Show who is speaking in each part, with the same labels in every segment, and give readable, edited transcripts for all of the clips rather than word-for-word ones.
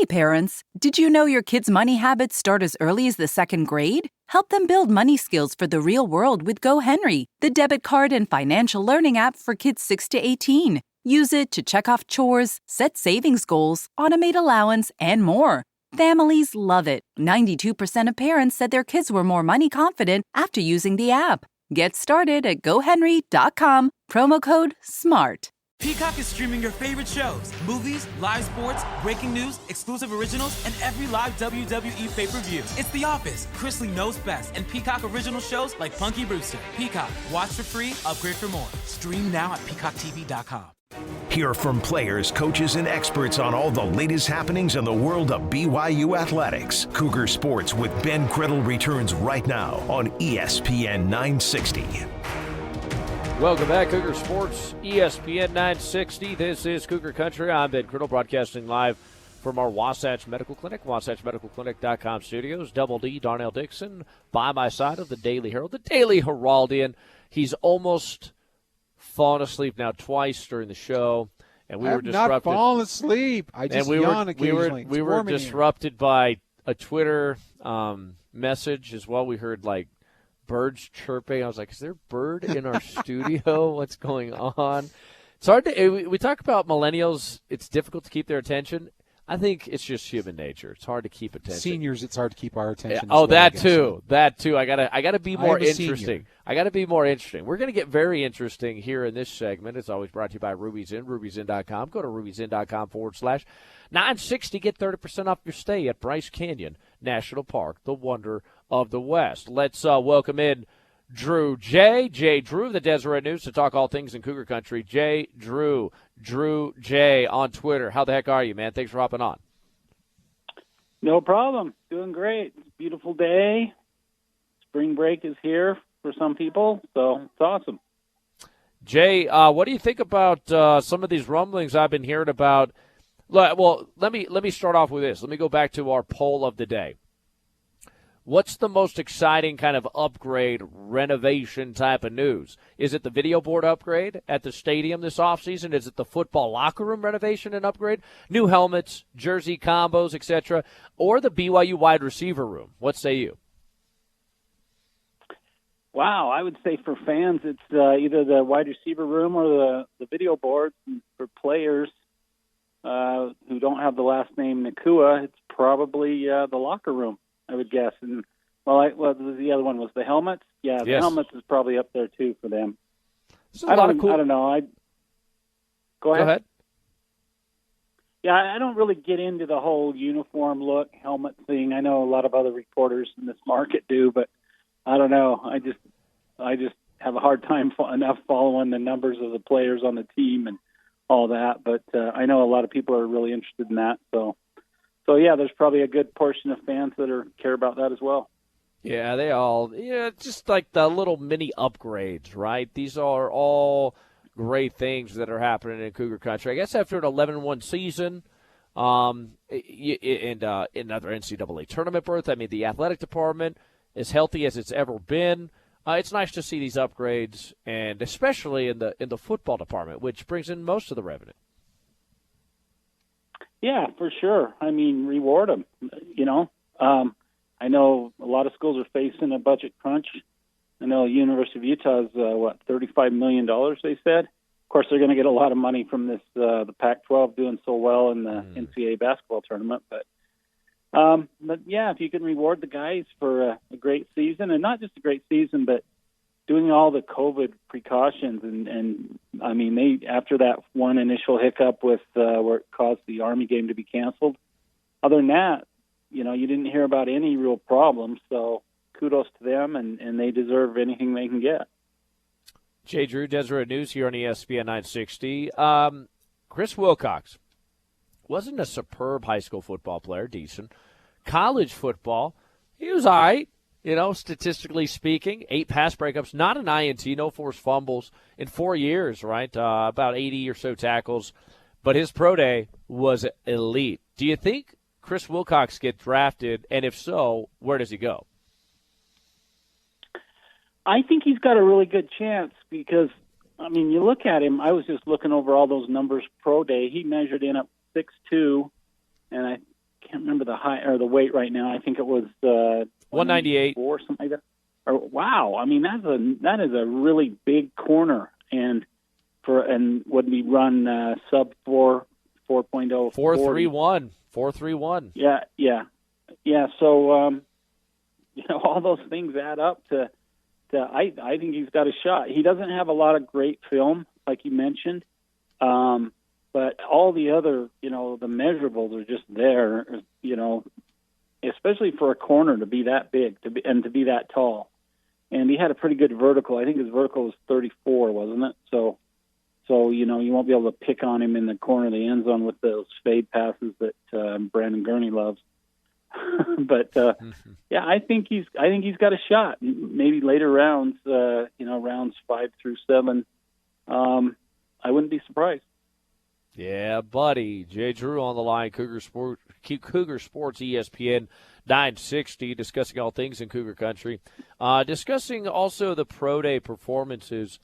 Speaker 1: parents, did you know your kids' money habits start as early as the second grade? Help them build money skills for the real world with GoHenry, the debit card and financial learning app for kids 6 to 18. Use it to check off chores, set savings goals, automate allowance, and more. Families love it. 92% of parents said their kids were more money confident after using the app. Get started at GoHenry.com, promo code SMART.
Speaker 2: Peacock is streaming your favorite shows, movies, live sports, breaking news, exclusive originals, and every live WWE pay-per-view. It's The Office, Chris Lee Knows Best, and Peacock original shows like Punky Brewster. Peacock, watch for free, upgrade for more. Stream now at peacocktv.com.
Speaker 3: Hear from players, coaches, and experts on all the latest happenings in the world of BYU athletics. Cougar Sports with Ben Criddle returns right now on ESPN 960.
Speaker 4: Welcome back, Cougar Sports, ESPN 960. This is Cougar Country. I'm Ben Criddle, broadcasting live from our Wasatch Medical Clinic, WasatchMedicalClinic.com studios. Double D, Darnell Dixon, by my side of the Daily Herald, the Daily Heraldian. He's almost fallen asleep now twice during the show, and we were disrupted.
Speaker 5: Not fallen asleep. I just yawn occasionally.
Speaker 4: We were disrupted by a Twitter message as well. We heard like birds chirping. I was like, is there a bird in our studio? What's going on? It's hard to – we talk about millennials. It's difficult to keep their attention. I think it's just human nature. It's hard to keep attention.
Speaker 5: Seniors, it's hard to keep our attention.
Speaker 4: Oh, that too. That too. I gotta be more interesting.
Speaker 5: Senior.
Speaker 4: I gotta be more interesting. We're gonna get very interesting here in this segment. It's always brought to you by Ruby's Inn, ruby'sinn.com. Go to ruby'sinn.com/960. Get 30% off your stay at Bryce Canyon National Park, the wonder of the West. Let's welcome in Drew J. Drew, the Deseret News, to talk all things in Cougar Country. Drew J on Twitter. How the heck are you, man? Thanks for hopping on.
Speaker 6: No problem. Doing great. It's a beautiful day. Spring break is here for some people, so it's awesome.
Speaker 4: Jay, what do you think about some of these rumblings I've been hearing about? Well, let me start off with this. Let me go back to our poll of the day. What's the most exciting kind of upgrade, renovation type of news? Is it the video board upgrade at the stadium this offseason? Is it the football locker room renovation and upgrade? New helmets, jersey combos, etc., or the BYU wide receiver room? What say you?
Speaker 6: Wow, I would say for fans, it's either the wide receiver room or the video board. For players who don't have the last name Nakua, it's probably the locker room, I would guess. And the other one was the helmets. Yeah, the helmets is probably up there too for them. I don't know. Go ahead. Yeah, I don't really get into the whole uniform look, helmet thing. I know a lot of other reporters in this market do, but I don't know. I just have a hard time enough following the numbers of the players on the team and all that. But I know a lot of people are really interested in that. So yeah, there's probably a good portion of fans that care about that as well.
Speaker 4: Yeah, they all, just like the little mini upgrades, right? These are all great things that are happening in Cougar Country. I guess after an 11-1 season and another NCAA tournament berth, I mean, the athletic department, as healthy as it's ever been, it's nice to see these upgrades, and especially in the football department, which brings in most of the revenue.
Speaker 6: Yeah, for sure. I mean, reward them, I know a lot of schools are facing a budget crunch. I know University of Utah's, $35 million, they said. Of course, they're going to get a lot of money from this the Pac-12 doing so well in the NCAA basketball tournament. But yeah, if you can reward the guys for a great season, and not just a great season, but doing all the COVID precautions. And I mean, they after that one initial hiccup with where it caused the Army game to be canceled, other than that, you didn't hear about any real problems. So kudos to them, and they deserve anything they can get.
Speaker 4: Jay Drew, Deseret News here on ESPN 960. Chris Wilcox wasn't a superb high school football player, decent. College football, he was all right, statistically speaking. 8 pass breakups, not an INT, no forced fumbles in 4 years, right? About 80 or so tackles. But his pro day was elite. Do you think Chris Wilcox gets drafted, and if so, where does he go?
Speaker 6: I think he's got a really good chance because, I mean, you look at him, I was just looking over all those numbers pro day. He measured in at 6'2", and I remember the height or the weight right now. I think it was
Speaker 4: 198
Speaker 6: or something like that. Or wow, I mean that is a really big corner, and would be run sub 4.0
Speaker 4: 4.31.
Speaker 6: Yeah. So all those things add up to I think he's got a shot. He doesn't have a lot of great film, like you mentioned, but all the other the measurables are just there. Especially for a corner to be that big to be that tall. And he had a pretty good vertical. I think his vertical was 34, wasn't it? So you won't be able to pick on him in the corner of the end zone with those fade passes that Brandon Gurney loves. But yeah, I think he's got a shot. Maybe later rounds, rounds 5 through 7. I wouldn't be surprised.
Speaker 4: Yeah, buddy. Jay Drew on the line, Cougar Sports ESPN 960, discussing all things in Cougar Country. Discussing also the Pro Day performances.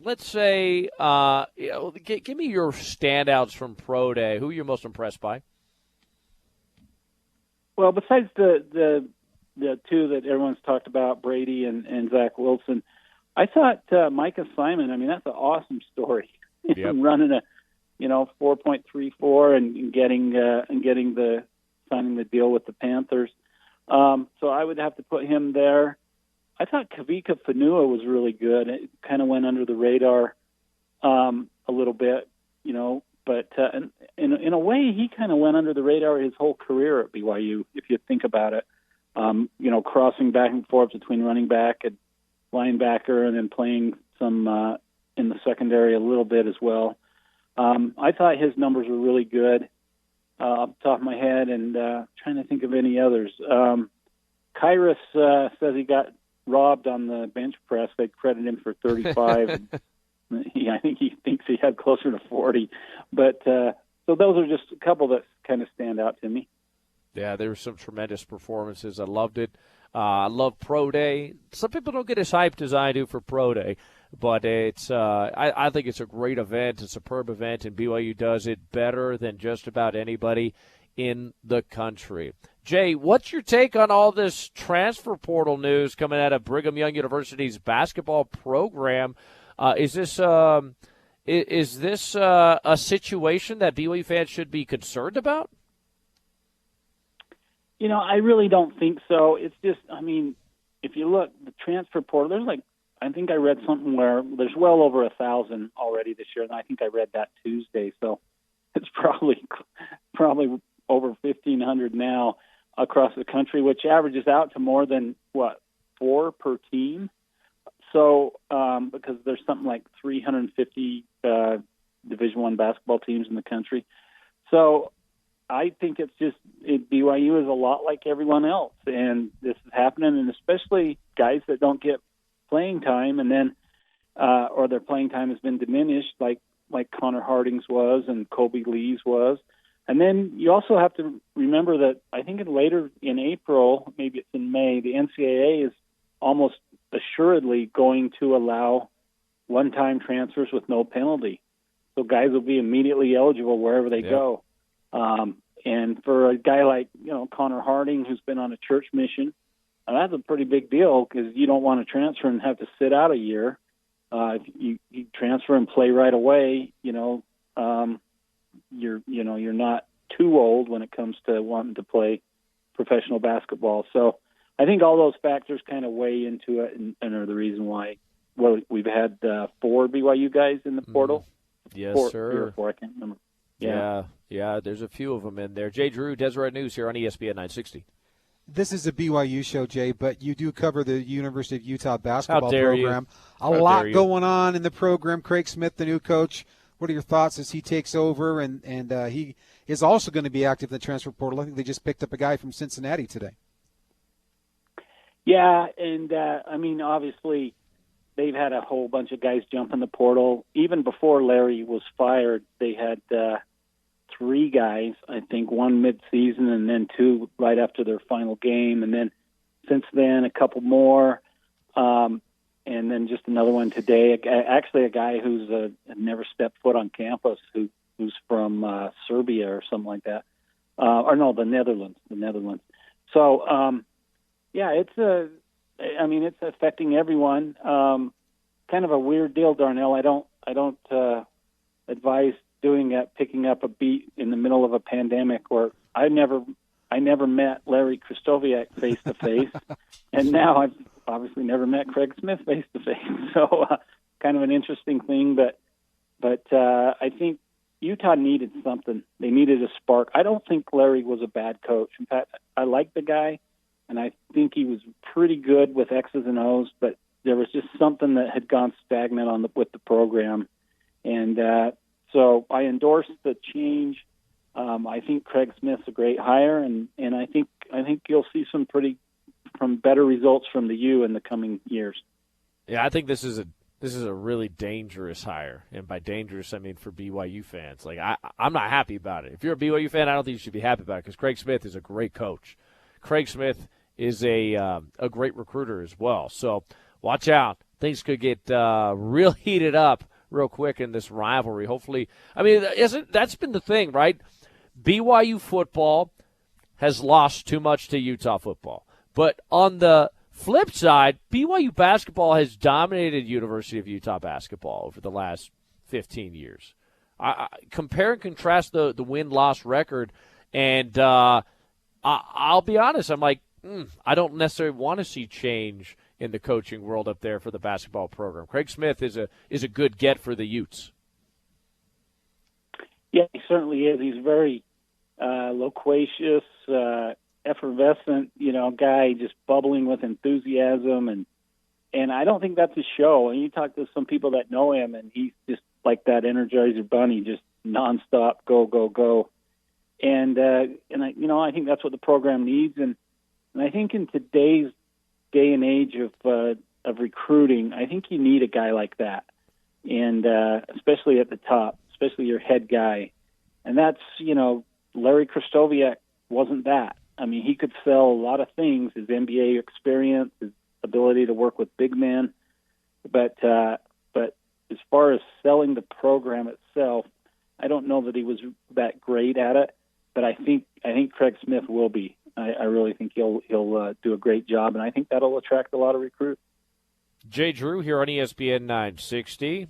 Speaker 4: Let's say, give me your standouts from Pro Day. Who you're most impressed by?
Speaker 6: Well, besides the two that everyone's talked about, Brady and Zach Wilson, I thought Micah Simon. I mean, that's an awesome story.
Speaker 4: Yep.
Speaker 6: Running a 4.34 and getting signing the deal with the Panthers. So I would have to put him there. I thought Kavika Fanua was really good. It kind of went under the radar a little bit, but in a way he kind of went under the radar his whole career at BYU, if you think about it. Crossing back and forth between running back and linebacker, and then playing some in the secondary a little bit as well. I thought his numbers were really good off the top of my head, and trying to think of any others. Kyrus says he got robbed on the bench press. They credit him for 35. I think he thinks he had closer to 40. But so those are just a couple that kind of stand out to me.
Speaker 4: Yeah, there were some tremendous performances. I loved it. I love Pro Day. Some people don't get as hyped as I do for Pro Day, but it's I think it's a great event, a superb event, and BYU does it better than just about anybody in the country. Jay, what's your take on all this transfer portal news coming out of Brigham Young University's basketball program? Is this a situation that BYU fans should be concerned about?
Speaker 6: I really don't think so. It's just, if you look, the transfer portal, I think I read something where there's well over 1,000 already this year, and I think I read that Tuesday. So it's probably over 1,500 now across the country, which averages out to more than 4 per team. So because there's something like 350 Division I basketball teams in the country, so I think it's just BYU is a lot like everyone else, and this is happening, and especially guys that don't get playing time, and then or their playing time has been diminished, like Connor Harding's was and Kobe Lee's was. And then you also have to remember that I think later in April, maybe it's in May, the NCAA is almost assuredly going to allow one-time transfers with no penalty. So guys will be immediately eligible wherever they go. And for a guy like, Connor Harding, who's been on a church mission, that's a pretty big deal because you don't want to transfer and have to sit out a year. If you transfer and play right away, you're not too old when it comes to wanting to play professional basketball. So I think all those factors kind of weigh into it and are the reason why we've had 4 BYU guys in the portal.
Speaker 4: Yes,
Speaker 6: 3
Speaker 4: sir.
Speaker 6: or 4, I can't remember.
Speaker 4: Yeah, there's a few of them in there. Jay Drew, Deseret News here on ESPN 960.
Speaker 5: This is a BYU show, Jay, but you do cover the University of Utah basketball program. A lot going on in the program. Craig Smith, the new coach, what are your thoughts as he takes over? And he is also going to be active in the transfer portal. I think they just picked up a guy from Cincinnati today.
Speaker 6: Yeah, and obviously they've had a whole bunch of guys jump in the portal. Even before Larry was fired, they had 3 guys, I think, 1 mid-season and then 2 right after their final game. And then since then, a couple more, and then just another one today. Actually, a guy who's never stepped foot on campus, who's from Serbia or something like that. the Netherlands. So, it's affecting everyone. Kind of a weird deal, Darnell. I don't advise picking up a beat in the middle of a pandemic. Or I never met Larry Krystowiak face to face, and now I've obviously never met Craig Smith face to face. So, kind of an interesting thing. But I think Utah needed something. They needed a spark. I don't think Larry was a bad coach. In fact, I like the guy, and I think he was pretty good with X's and O's, but there was just something that had gone stagnant with the program. And so I endorse the change. I think Craig Smith's a great hire, and I think you'll see some better results from the U in the coming years.
Speaker 4: Yeah, I think this is a really dangerous hire, and by dangerous I mean for BYU fans. Like I'm not happy about it. If you're a BYU fan, I don't think you should be happy about it because Craig Smith is a great coach. Craig Smith is a great recruiter as well. So watch out. Things could get real heated up real quick in this rivalry. Hopefully, I mean, that's been the thing, right? BYU football has lost too much to Utah football. But on the flip side, BYU basketball has dominated University of Utah basketball over the last 15 years. Compare and contrast the win-loss record, and I'll be honest, I'm like, I don't necessarily want to see change in the coaching world up there for the basketball program. Craig Smith is a good get for the Utes.
Speaker 6: Yeah, he certainly is. He's very loquacious, effervescent, guy, just bubbling with enthusiasm, and I don't think that's a show. And you talk to some people that know him, and he's just like that Energizer Bunny, just nonstop, go, go, go. And I think that's what the program needs, and I think in today's day and age of recruiting, I think you need a guy like that, and especially at the top, especially your head guy, and that's Larry Krystowiak wasn't that. I mean, he could sell a lot of things, his NBA experience, his ability to work with big men, but as far as selling the program itself, I don't know that he was that great at it. But I think Craig Smith will be. I really think he'll do a great job, and I think that'll attract a lot of recruits.
Speaker 4: Jay Drew here on ESPN 960,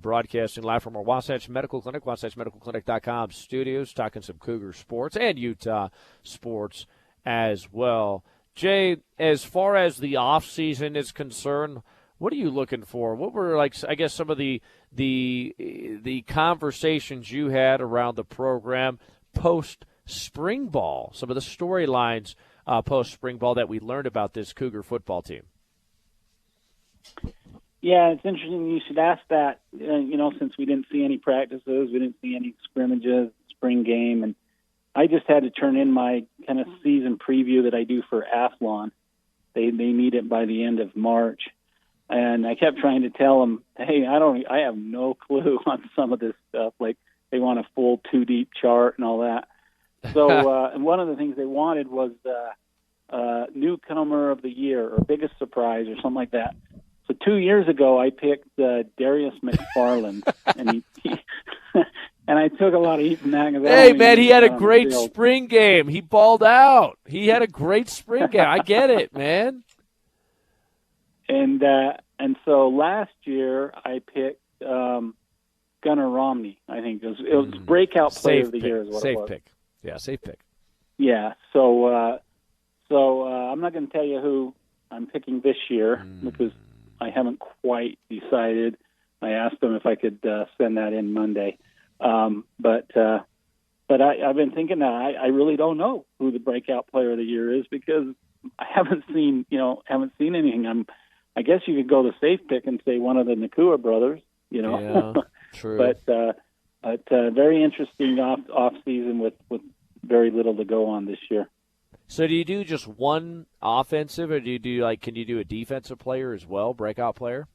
Speaker 4: broadcasting live from our Wasatch Medical Clinic, WasatchMedicalClinic.com studios, talking some Cougar sports and Utah sports as well. Jay, as far as the off season is concerned, what are you looking for? What were, I guess, some of the conversations you had around the program post-spring ball, some of the storylines post-spring ball that we learned about this Cougar football team?
Speaker 6: Yeah, it's interesting you should ask that, since we didn't see any practices, we didn't see any scrimmages, spring game, and I just had to turn in my kind of season preview that I do for Athlon. They need it by the end of March. And I kept trying to tell them, hey, I have no clue on some of this stuff. Like, they want a full 2-deep chart and all that. So, and one of the things they wanted was newcomer of the year or biggest surprise or something like that. So 2 years ago, I picked Darius McFarland, and and I took a lot of heat from that.
Speaker 4: Hey, man, he had a great spring game. He balled out. He had a great spring game. I get it, man.
Speaker 6: And so last year I picked Gunnar Romney. I think it was breakout player of the year. Is what
Speaker 4: safe
Speaker 6: it was.
Speaker 4: Pick. Yeah, safe pick.
Speaker 6: Yeah. So I'm not going to tell you who I'm picking this year because I haven't quite decided. I asked them if I could send that in Monday, but I've been thinking that I really don't know who the breakout player of the year is because I haven't seen anything. I guess you could go to safe pick and say one of the Nakua brothers,
Speaker 4: Yeah, true.
Speaker 6: but very interesting off season with very little to go on this year.
Speaker 4: So do you do just one offensive, or do you do can you do a defensive player as well, breakout player?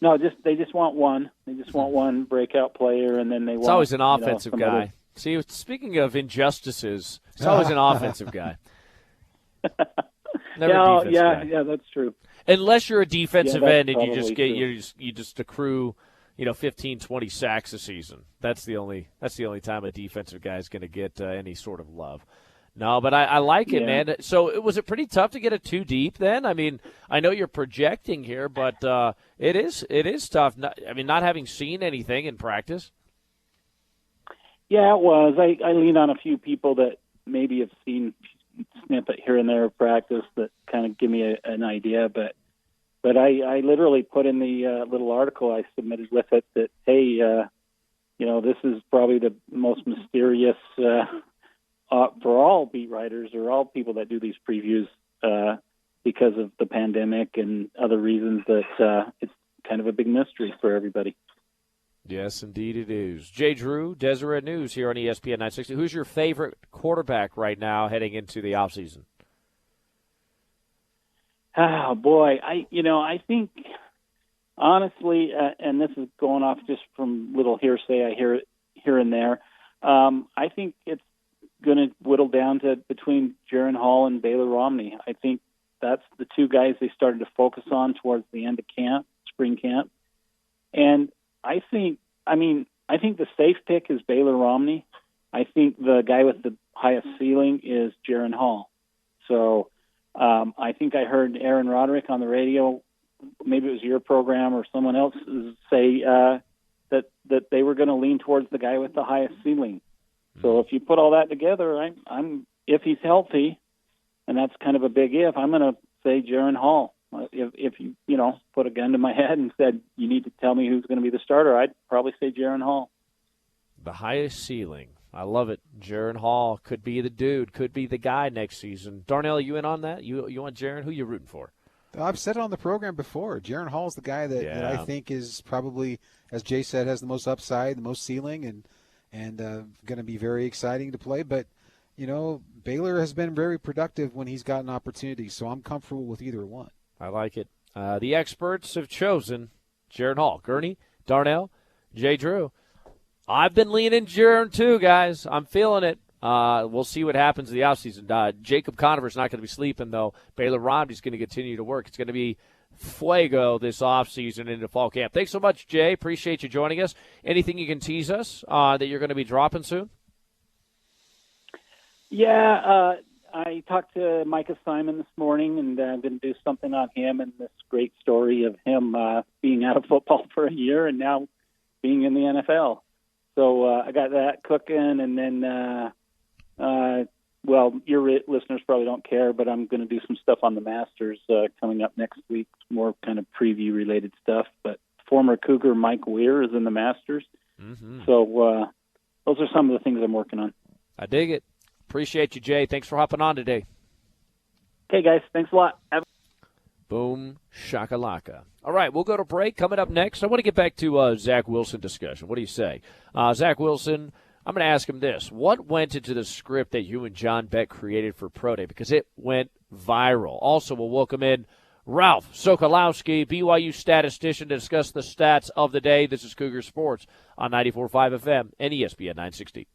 Speaker 6: No, they just want one. They just want one breakout player, and then
Speaker 4: it's always an offensive guy. See, speaking of injustices, it's always an offensive guy. Never guy.
Speaker 6: Yeah, that's true.
Speaker 4: Unless you're a defensive end and you just accrue, 15, 20 sacks a season. That's the only time a defensive guy is going to get any sort of love. No, but I like it, man. So was it pretty tough to get it too deep then? I mean, I know you're projecting here, but it is tough. Not having seen anything in practice.
Speaker 6: Yeah, it was. I leaned on a few people that maybe have seen snippet here and there of practice that kind of give me an idea, but I literally put in the little article I submitted with it that, hey, this is probably the most mysterious for all beat writers or all people that do these previews because of the pandemic and other reasons that it's kind of a big mystery for everybody.
Speaker 4: Yes, indeed it is. Jay Drew, Deseret News here on ESPN 960. Who's your favorite quarterback right now heading into the offseason?
Speaker 6: Oh, boy. I think, honestly, and this is going off just from little hearsay I hear here and there, I think it's going to whittle down to between Jaron Hall and Baylor Romney. I think that's the two guys they started to focus on towards the end of spring camp. And I think the safe pick is Baylor Romney. I think the guy with the highest ceiling is Jaron Hall. So I think I heard Aaron Roderick on the radio, maybe it was your program or someone else, say that they were going to lean towards the guy with the highest ceiling. So if you put all that together, I'm if he's healthy, and that's kind of a big if, I'm going to say Jaron Hall. If you put a gun to my head and said you need to tell me who's going to be the starter, I'd probably say Jaron Hall.
Speaker 4: The highest ceiling. I love it. Jaron Hall could be the dude, could be the guy next season. Darnell, you in on that? You want Jaron? Who you rooting for?
Speaker 5: I've said it on the program before. Jaron Hall's the guy that I think is probably, as Jay said, has the most upside, the most ceiling, and going to be very exciting to play. But, Baylor has been very productive when he's gotten opportunities, so I'm comfortable with either one.
Speaker 4: I like it. The experts have chosen Jaron Hall. Gurney, Darnell, Jay Drew. I've been leaning Jaron too, guys. I'm feeling it. We'll see what happens in the offseason. Jacob Conover's not going to be sleeping, though. Baylor Romney's going to continue to work. It's going to be fuego this offseason into fall camp. Thanks so much, Jay. Appreciate you joining us. Anything you can tease us that you're going to be dropping soon?
Speaker 6: Yeah, I talked to Micah Simon this morning, and I'm going to do something on him and this great story of him being out of football for a year and now being in the NFL. So I got that cooking, and then, your listeners probably don't care, but I'm going to do some stuff on the Masters coming up next week, more kind of preview-related stuff. But former Cougar Mike Weir is in the Masters. Mm-hmm. So those are some of the things I'm working on.
Speaker 4: I dig it. Appreciate you, Jay. Thanks for hopping on today.
Speaker 6: Okay, guys. Thanks a lot.
Speaker 4: Boom shakalaka. All right, we'll go to break. Coming up next, I want to get back to Zach Wilson discussion. What do you say? Zach Wilson, I'm going to ask him this. What went into the script that you and John Beck created for Pro Day? Because it went viral. Also, we'll welcome in Ralph Sokolowski, BYU statistician, to discuss the stats of the day. This is Cougar Sports on 94.5 FM and ESPN 960.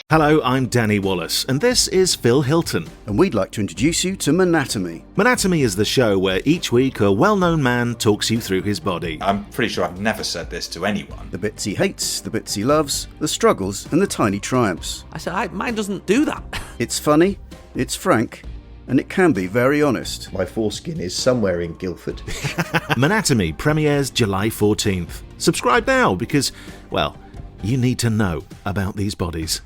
Speaker 7: Hello, I'm Danny Wallace, and this is Phil Hilton.
Speaker 8: And we'd like to introduce you to Monatomy.
Speaker 7: Monatomy is the show where each week a well-known man talks you through his body.
Speaker 9: I'm pretty sure I've never said this to anyone.
Speaker 8: The bits he hates, the bits he loves, the struggles and the tiny triumphs.
Speaker 10: I said, mine doesn't do that.
Speaker 8: It's funny, it's frank, and it can be very honest.
Speaker 11: My foreskin is somewhere in Guildford.
Speaker 7: Monatomy premieres July 14th. Subscribe now because, well, you need to know about these bodies.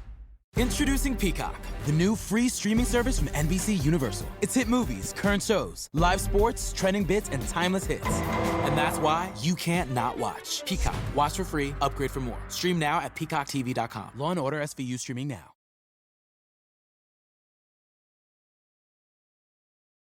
Speaker 2: Introducing Peacock, the new free streaming service from NBC Universal. It's hit movies, current shows, live sports, trending bits, and timeless hits. And that's why you can't not watch. Peacock. Watch for free. Upgrade for more. Stream now at peacocktv.com. Law & Order SVU streaming now.